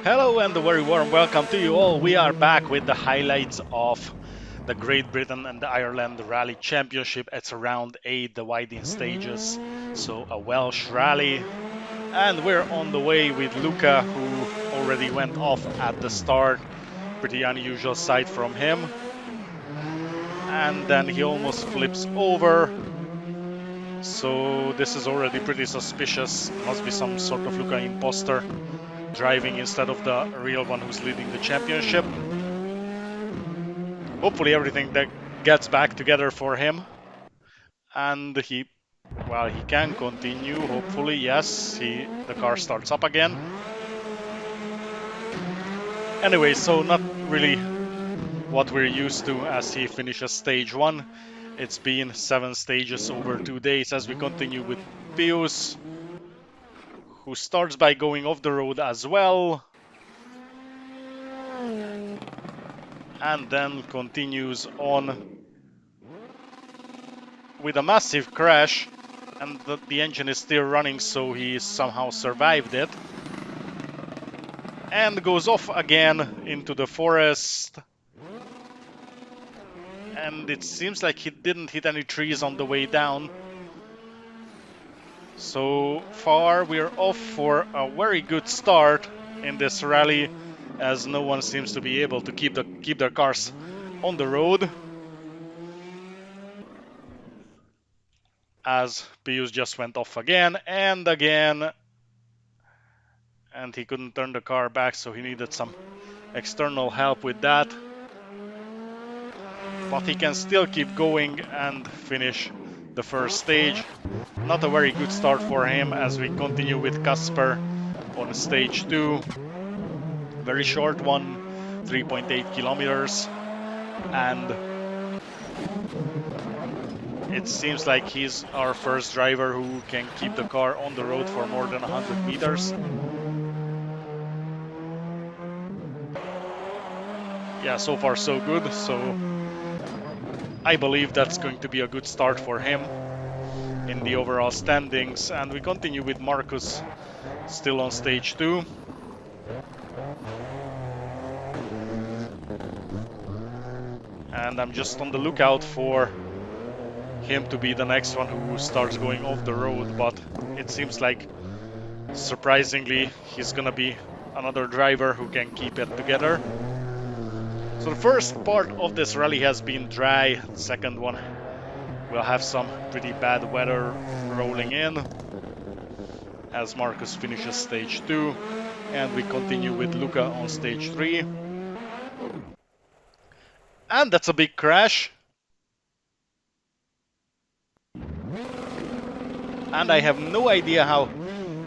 Hello and a very warm welcome to you all. We are back with the highlights of the Great Britain and Ireland Rally Championship. It's round 8, the Wyedean stages, so a Welsh rally. And we're on the way with Luca, who already went off at the start. Pretty unusual sight from him. And then he almost flips over. So this is already pretty suspicious. Must be some sort of Luca imposter driving instead of the real one who's leading the championship. Hopefully everything that gets back together for him. And he can continue, hopefully, yes. The car starts up again. Anyway, so not really what we're used to as he finishes stage 1. It's been 7 stages over 2 days as we continue with Pius, who starts by going off the road as well. And then continues on with a massive crash, and the engine is still running, so he somehow survived it. And goes off again into the forest. And it seems like he didn't hit any trees on the way down. So far we're off for a very good start in this rally, as no one seems to be able to keep their cars on the road. As Pius just went off again and again. And he couldn't turn the car back, so he needed some external help with that. But he can still keep going and finish the first stage. Not a very good start for him as we continue with Kasper on stage 2. Very short one, 3.8 kilometers. And it seems like he's our first driver who can keep the car on the road for more than 100 meters. Yeah, so far so good, so I believe that's going to be a good start for him in the overall standings. And we continue with Markuss still on stage 2. And I'm just on the lookout for him to be the next one who starts going off the road, but it seems like surprisingly he's gonna be another driver who can keep it together. So the first part of this rally has been dry. The second one will have some pretty bad weather rolling in as Markuss finishes stage 2, and we continue with Luca on stage 3. And that's a big crash. And I have no idea how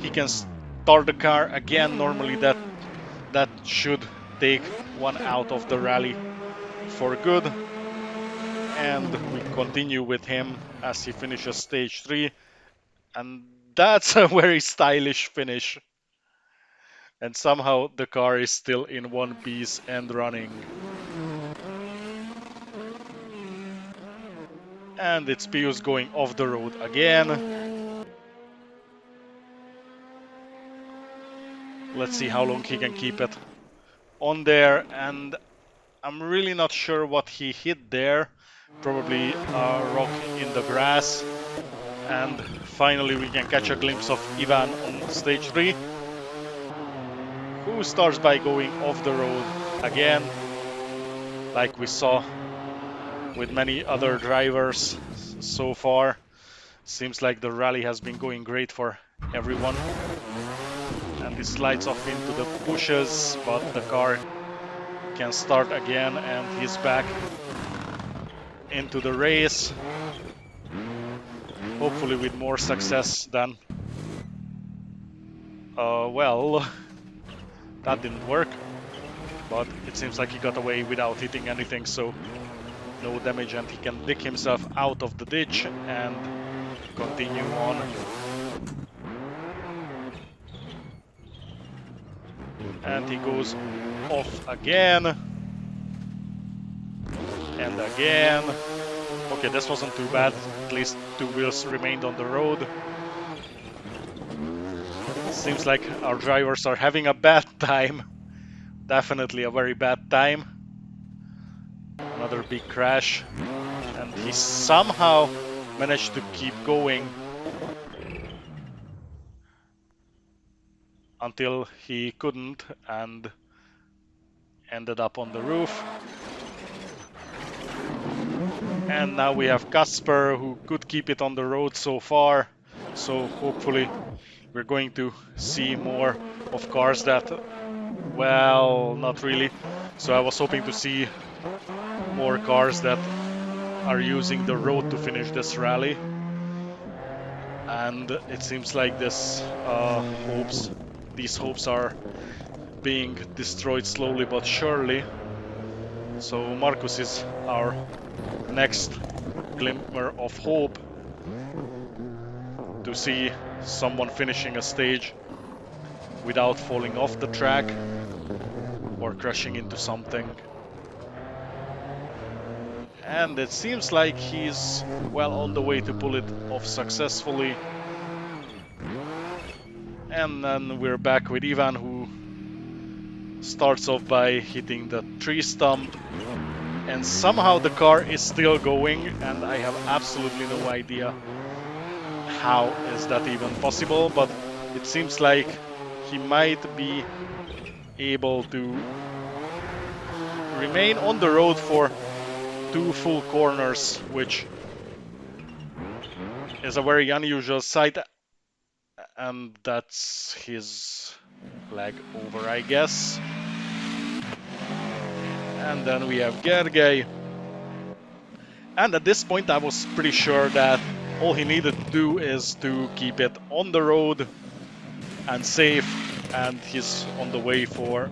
he can start the car again. Normally that should take one out of the rally for good. And we continue with him as he finishes stage 3. And that's a very stylish finish. And somehow the car is still in one piece and running. And it's Pius going off the road again. Let's see how long he can keep it on there. And I'm really not sure what he hit there. Probably a rock in the grass. And finally we can catch a glimpse of Ivan on stage 3, who starts by going off the road again, like we saw with many other drivers so far. Seems like the rally has been going great for everyone. And he slides off into the bushes, but the car can start again and he's back into the race. Hopefully with more success than... well, that didn't work. But it seems like he got away without hitting anything, so no damage, and he can dig himself out of the ditch and continue on. And he goes off again. And again. Okay, this wasn't too bad. At least 2 wheels remained on the road. Seems like our drivers are having a bad time Definitely a very bad time. Another big crash. And he somehow managed to keep going until he couldn't and ended up on the roof. And now we have Casper, who could keep it on the road so far. So hopefully we're going to see more of cars that, well, not really. So I was hoping to see more cars that are using the road to finish this rally. And it seems like these hopes are being destroyed slowly but surely. So Markuss is our next glimmer of hope to see someone finishing a stage without falling off the track or crashing into something. And it seems like he's well on the way to pull it off successfully. And then we're back with Ivan, who starts off by hitting the tree stump, and somehow the car is still going, and I have absolutely no idea how is that even possible, but it seems like he might be able to remain on the road for 2 full corners, which is a very unusual sight, and that's his leg over, I guess. And then we have Gergely. And at this point I was pretty sure that all he needed to do is to keep it on the road and safe, and he's on the way for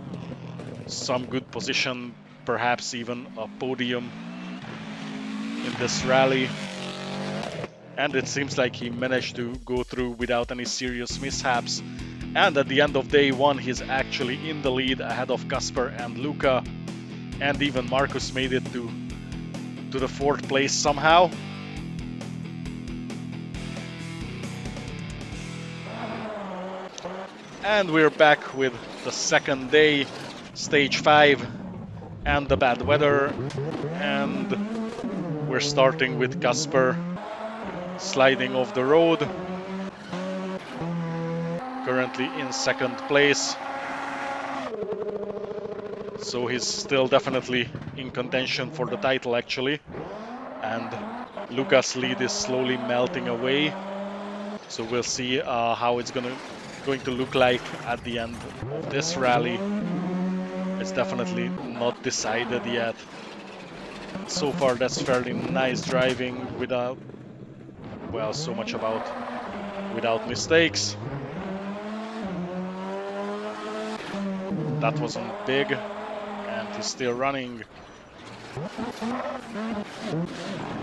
some good position, perhaps even a podium in this rally. And it seems like he managed to go through without any serious mishaps. And at the end of day 1 he's actually in the lead ahead of Casper and Luca. And even Markuss made it to the 4th place somehow. And we're back with the 2nd day, stage 5, and the bad weather. And we're starting with Casper sliding off the road. Currently in 2nd place. So he's still definitely in contention for the title actually. And Luca's lead is slowly melting away. So we'll see how it's going to look like at the end of this rally. It's definitely not decided yet. So far that's fairly nice driving without, well, so much about without mistakes. That wasn't big. And he's still running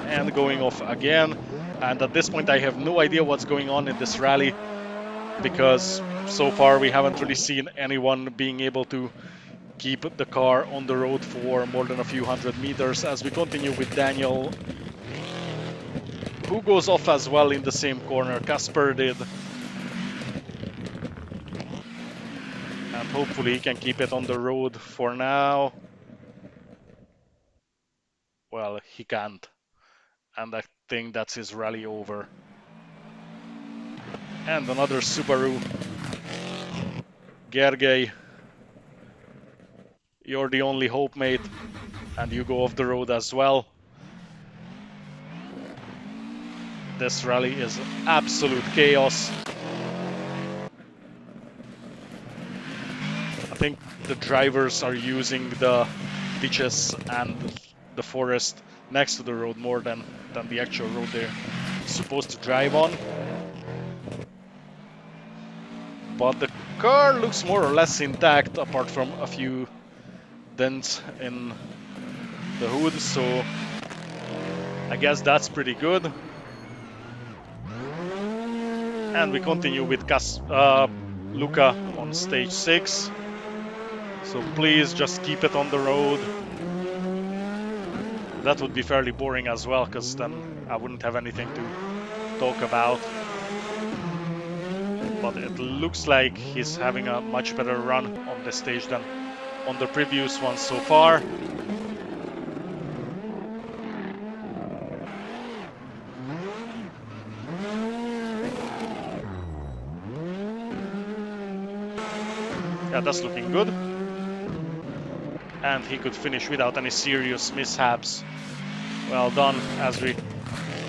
and going off again. And at this point I have no idea what's going on in this rally, because so far we haven't really seen anyone being able to keep the car on the road for more than a few hundred meters, as we continue with Daniel, who goes off as well in the same corner Casper did. And hopefully he can keep it on the road for now. Well, he can't. And I think that's his rally over. And another Subaru. Gergely, you're the only hope, mate. And you go off the road as well. This rally is absolute chaos. I think the drivers are using the ditches and the forest next to the road more than the actual road they're supposed to drive on. But the car looks more or less intact, apart from a few dents in the hood, so I guess that's pretty good. And we continue with Luca on stage 6. So please just keep it on the road. That would be fairly boring as well, because then I wouldn't have anything to talk about. But it looks like he's having a much better run on this stage than on the previous ones so far. Yeah, that's looking good. And he could finish without any serious mishaps. Well done. As we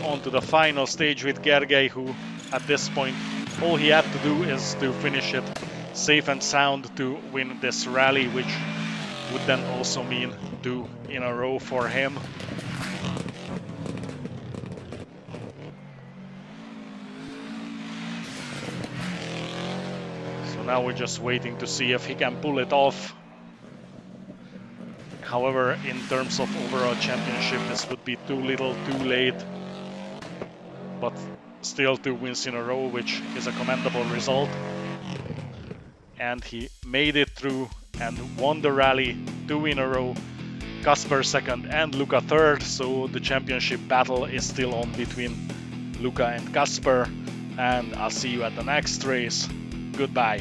on to the final stage with Gergely, who at this point all he had to do is to finish it safe and sound to win this rally, which would then also mean 2 in a row for him. So now we're just waiting to see if he can pull it off. However, in terms of overall championship, this would be too little, too late. But still 2 wins in a row, which is a commendable result. And he made it through and won the rally 2 in a row. Kasper second and Luca third, so the championship battle is still on between Luca and Kasper. And I'll see you at the next race. Goodbye.